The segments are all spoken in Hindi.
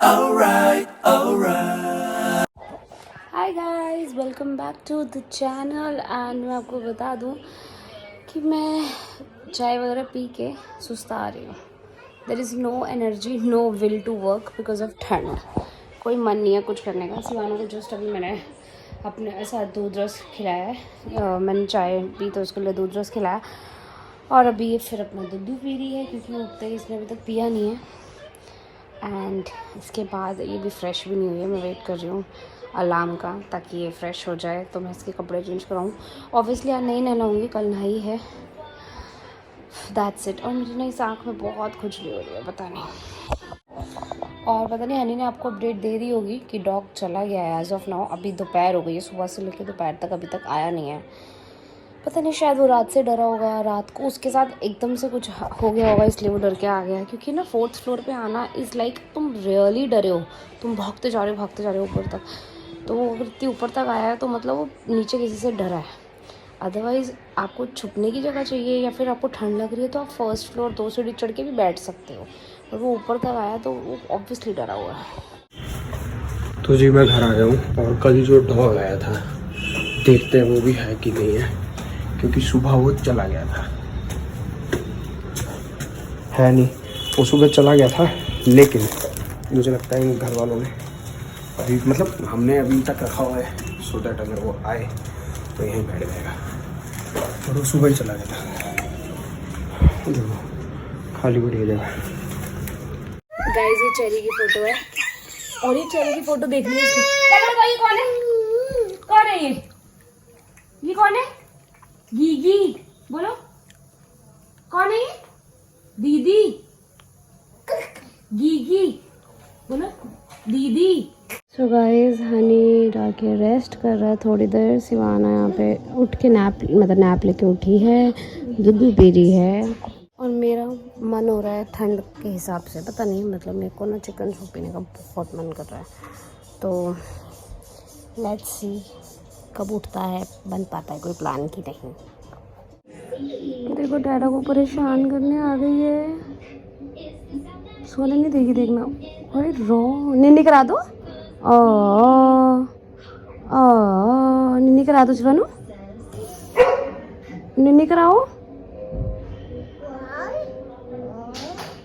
alright, alright. Hi guys, welcome back to the channel. And मैं आपको बता दूं कि मैं चाय वगैरह पी के सुस्ता रही हूँ। There is no energy, no will to work because of ठंड। कोई मन नहीं है कुछ करने का। सिवाना को जस्ट अभी मैंने अपने साथ दूध रस खिलाया है। मैंने चाय पी तो उसके लिए दूध रस खिलाया और अभी ये फिर अपना दूध पी रही है क्योंकि उठते ही इसने अभी तक पिया नहीं है। एंड इसके बाद ये भी फ्रेश भी नहीं हुई है। मैं वेट कर रही हूँ अलार्म का ताकि ये फ्रेश हो जाए तो मैं इसके कपड़े चेंज कराऊँ। ऑब्वियसली आज नहीं नहलाऊँगी, कल नहाई है। That's it. और मुझे ना इस आँख में बहुत खुजली हो रही है, पता नहीं। और पता नहीं हनी ने आपको अपडेट दे दी होगी कि डॉग चला गया है एज ऑफ नाउ। अभी दोपहर हो गई है, सुबह से लेकर दोपहर तक अभी तक आया नहीं है। पता नहीं, शायद वो रात से डरा होगा, रात को उसके साथ एकदम से कुछ हो गया होगा इसलिए वो डर के आ गया है। क्योंकि ना 4th फ्लोर पे आना इज़ लाइक तुम रियली डरे हो, तुम भागते जा रहे हो ऊपर तक। तो वो अगर इतनी ऊपर तक आया है तो मतलब वो नीचे किसी से डरा है। अदरवाइज़ आपको छुपने की जगह चाहिए या फिर आपको ठंड लग रही है तो आप 1st फ्लोर 2 सीढ़ी चढ़ के भी बैठ सकते हो। और वो ऊपर तक आया तो वो ऑब्वियसली डरा हुआ है। तो जी मैं घर आ गया हूँ और कल जो डॉग आया था देखते हैं वो भी है कि नहीं है, क्योंकि सुबह वो चला गया था। है नहीं, वो सुबह चला गया था, लेकिन मुझे लगता है घर वालों ने अभी मतलब हमने अभी तक रखा हुआ है सो दैट अगर वो आए तो यहीं बैठ जाएगा। और वो सुबह ही चला गया था। देखो खाली पड़ी है जगह। गाइस ये चेरी की फोटो है और ये चेरी की फोटो देखनी है इसकी। ये कौन है? कौन है ये कौन है? गीगी बोलो, कौन है ये? दीदी। गीगी बोलो, दीदी। सो गाइस हनी जाके रेस्ट कर रहा है थोड़ी देर। सिवाना यहाँ पे उठ के नैप लेके उठी है, दूध भी पी रही है। और मेरा मन हो रहा है ठंड के हिसाब से, पता नहीं मतलब मेरे को ना चिकन सूप पीने का बहुत मन कर रहा है। तो लेट्स सी कब उठता है, बन पाता है कोई प्लान की नहीं। देखो डैडा को परेशान करने आ गई है। सोने नहीं देगी, देखना। अरे रो निन्नी करा दो। निन्नी करा दो शिवानू, निन्नी कराओ,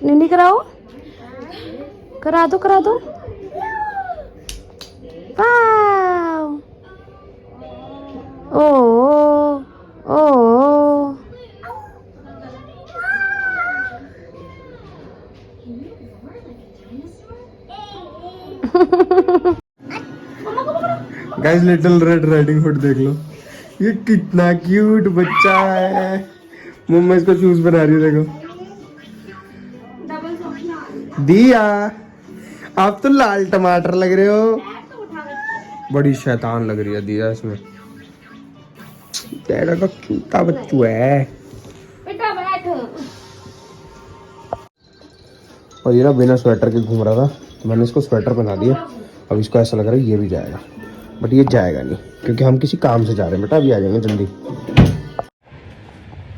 निन्नी कराओ, करा दो करा दो। Wow oh oh guys little red riding hood देख लो, ये कितना क्यूट बच्चा है। मम्मा इसको शूज बना रही है, देखो। दिया आप तो लाल टमाटर लग रहे हो, बड़ी शैतान लग रही है दिया इसमें। तेरा तो क्यूटा बच्चू है। और ये ना बिना स्वेटर के घूम रहा था तो मैंने इसको स्वेटर पहना दिया। अब इसको ऐसा लग रहा है ये भी जाएगा, बट ये जाएगा नहीं क्योंकि हम किसी काम से जा रहे हैं बेटा। अभी आ जाएंगे जल्दी।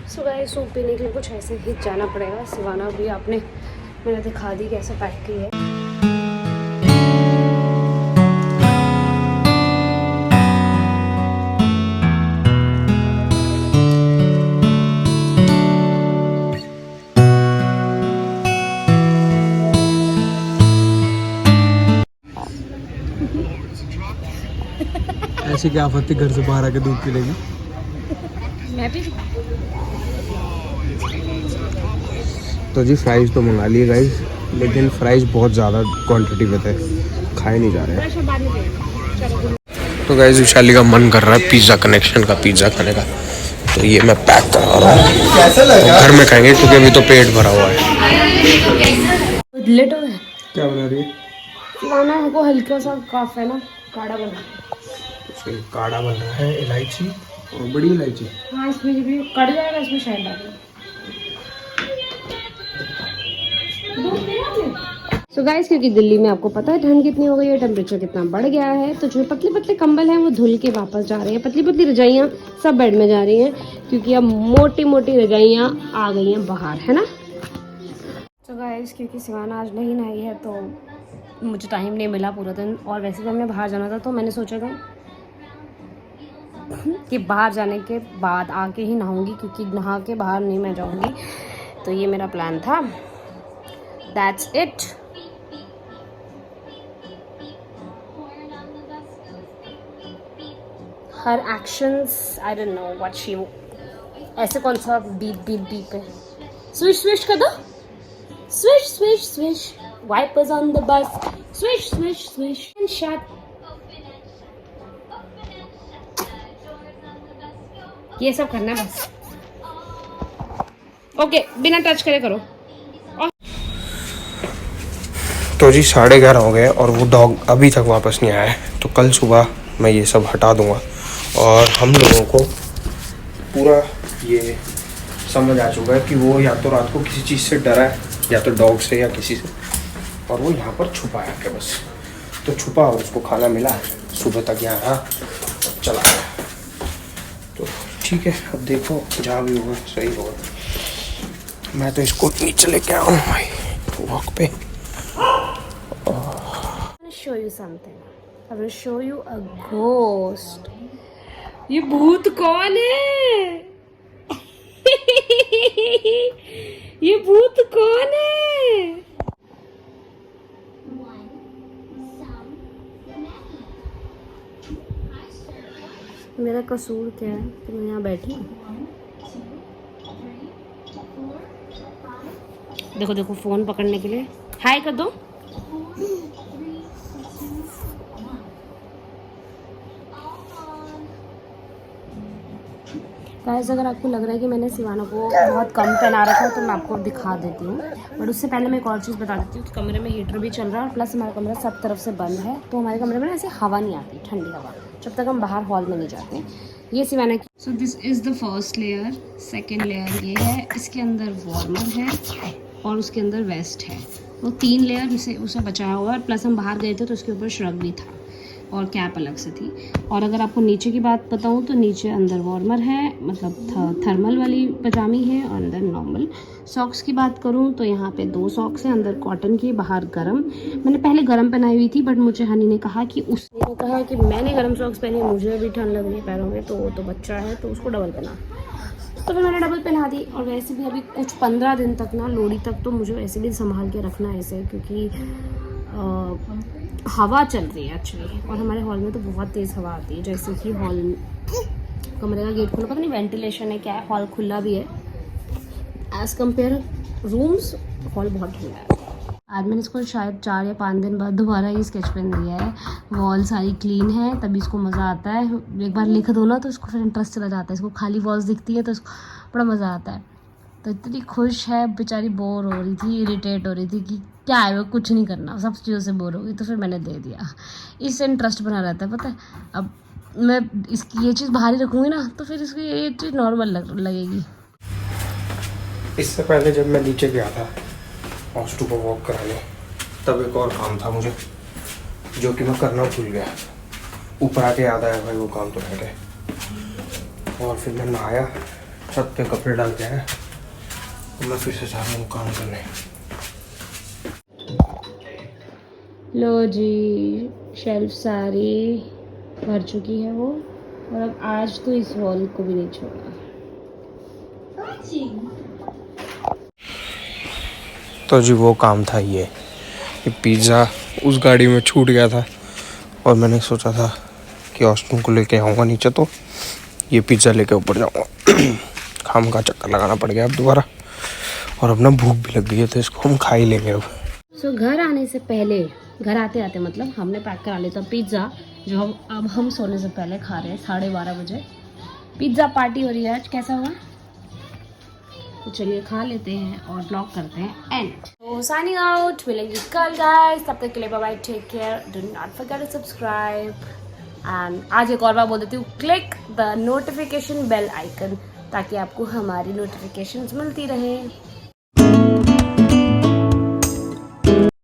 सुबह सूप पीने के लिए कुछ ऐसे ही जाना पड़ेगा। सिवाना भी आपने मैंने दिखा दी कैसे पैक की है। ऐसी क्या आफत थी घर से बाहर आके दूध पी लेगी। मैं भी तो जी फ्राइज तो मंगा लिए गाइस, लेकिन फ्राइज बहुत ज़्यादा क्वांटिटी में थे, खाए नहीं जा रहे हैं। तो गाइस विशाली का मन कर रहा है पिज़्ज़ा कनेक्शन का पिज़्ज़ा खाने का, तो ये मैं पैक करा रहा हूँ। कैसा लगा? घर में खाएंगे क्योंकि अभी तो पेट भरा हुआ है। लेट हो गया। क्या बना रही है? सिवाना हमको हल्का सा कफ है ना, काढ़ा बना। काढ़ा बन रहा है, इलायची और बड़ी इलायची। हाँ इसमें भी कट जाएगा, इसमें शायद डाल। सो गाइस क्योंकि दिल्ली में आपको पता है ठंड कितनी हो गई है, टेम्परेचर कितना बढ़ गया है, तो जो पतले पतले कंबल हैं वो धुल के वापस जा रहे हैं। पतली पतली रजाइयाँ सब बेड में जा रही हैं क्योंकि अब मोटी मोटी रजाइयाँ आ गई हैं बाहर, है ना। सो गाइस क्योंकि सिवाना आज नहीं नहाई है तो मुझे टाइम नहीं मिला पूरा दिन, और वैसे भी हमने बाहर जाना था, तो मैंने सोचा था कि बाहर जाने के बाद आके ही नहाऊंगी, क्योंकि नहा के बाहर नहीं मैं जाऊंगी। तो ये मेरा प्लान था। That's it. Her actions, I don't know what she, ऐसे कौन सा बीप बीप बीप है। स्विश स्विश कर दो, swish swish swish, wipers on the bus, swish swish swish and shut. ये सब करना है बस। ओके, बिना टच करे करो। तो जी 11:30 हो गए और वो डॉग अभी तक वापस नहीं आया है। तो कल सुबह मैं ये सब हटा दूंगा और हम लोगों को पूरा ये समझ आ चुका है कि वो या तो रात को किसी चीज़ से डरा है, या तो डॉग से या किसी से, और वो यहाँ पर छुपा है बस। तो छुपा और उसको खाना मिला, सुबह तक यहाँ रहा, चला गया। तो ठीक है, अब देखो जहाँ भी होगा सही होगा। मैं तो इसको नीचे लेके आऊँ भाई वॉक पे। Show you something. I will show you a ghost. ये भूत कौन है? ये भूत कौन है? मेरा कसूर क्या है कि मैं यहाँ बैठी हूँ? देखो देखो, फोन पकड़ने के लिए हाय कर दो। गाइस, अगर आपको लग रहा है कि मैंने सिवाना को बहुत कम पहना रखा है तो मैं आपको दिखा देती हूँ, बट उससे पहले मैं एक और चीज़ बता देती हूँ कि कमरे में हीटर भी चल रहा है और प्लस हमारा कमरा सब तरफ से बंद है, तो हमारे कमरे में ना ऐसे हवा नहीं आती, ठंडी हवा, जब तक हम बाहर हॉल में नहीं जाते। ये सिवाना की। So this is the first layer. Second layer ये है, इसके अंदर वार्मर है और उसके अंदर वेस्ट है। वो 3 लेयर उसे बचाया हुआ है, प्लस हम बाहर गए थे तो उसके ऊपर श्रग भी था और कैप अलग से थी। और अगर आपको नीचे की बात बताऊँ तो नीचे अंदर वार्मर है, मतलब थर्मल वाली पजामी है, और अंदर नॉर्मल। सॉक्स की बात करूँ तो यहाँ पे 2 सॉक्स हैं, अंदर कॉटन की, बाहर गरम। मैंने पहले गरम पहनाई हुई थी, बट मुझे हनी ने कहा कि मैंने गरम सॉक्स पहनी, मुझे भी ठंड लग रही है पैरों में, तो वो तो बच्चा है तो उसको डबल पहना, तो फिर मैंने डबल पहना दी। और वैसे भी अभी कुछ 15 दिन तक ना, लोहड़ी तक तो मुझे वैसे भी संभाल के रखना है इसे, क्योंकि हवा चल रही है एक्चुअली, और हमारे हॉल में तो बहुत तेज़ हवा आती है। जैसे कि हॉल कमरे का गेट खुला, पता नहीं वेंटिलेशन है क्या है, हॉल खुला भी है एज़ कम्पेयर रूम्स, हॉल बहुत ठंडा है। आज मैंने इसको शायद 4 या 5 दिन बाद दोबारा ये स्केच पेन दिया है। वॉल सारी क्लीन है, तभी इसको मज़ा आता है। एक बार लिख दो ना तो इसको फिर इंटरेस्ट चला जाता है, इसको खाली वॉल्स दिखती है तो इसको बड़ा मज़ा आता है। तो इतनी खुश है, बेचारी बोर हो रही थी, इरिटेट हो रही थी कि क्या है वो, कुछ नहीं करना, सब चीज़ों से बोर हो गई, तो फिर मैंने दे दिया। इससे इंटरेस्ट बना रहता है, पता है। अब मैं इसकी ये चीज़ बाहर ही रखूँगी ना तो फिर इसकी ये चीज़ नॉर्मल लगेगी। इससे पहले जब मैं नीचे गया था हॉस्टू को वॉक कराने, तब एक और काम था मुझे जो कि मैं करना भूल गया। ऊपर आके याद आया भाई वो काम तो रह गए। और फिर मैं नहाया, छत पे कपड़े डाल के आया, तो मैं फिर से जा रहा हूँ काम करने। लो जी, शेल्फ सारी भर चुकी है वो, और अब आज तो इस वॉल को भी नहीं छोड़ा। तो जी वो काम था ये पिज़्ज़ा उस गाड़ी में छूट गया था, और मैंने सोचा था कि ऑस्टिन को लेके आऊँगा नीचे, तो ये पिज़्ज़ा लेके ऊपर जाऊँगा। खाम का चक्कर लगाना पड़ गया अब दोबारा, और अब ना भूख भी लग गई है तो इसको हम खा ही लेंगे अब। सो घर आने से पहले, घर आते आते मतलब हमने पैक करा लिया था पिज़्ज़ा, जो अब हम सोने से पहले खा रहे हैं 12:30 बजे। पिज़्ज़ा पार्टी हो रही है आज, कैसा हुआ? तो चलिए खा लेते हैं और ब्लॉग करते हैं एंड। तो साइनिंग आउट, मिलेंगे कल गाइस, तब तक के लिए bye bye, take care, do not forget to subscribe and आज एक और बार बोल देती हूँ, click the notification bell icon ताकि आपको हमारी नोटिफिकेशंस मिलती रहे।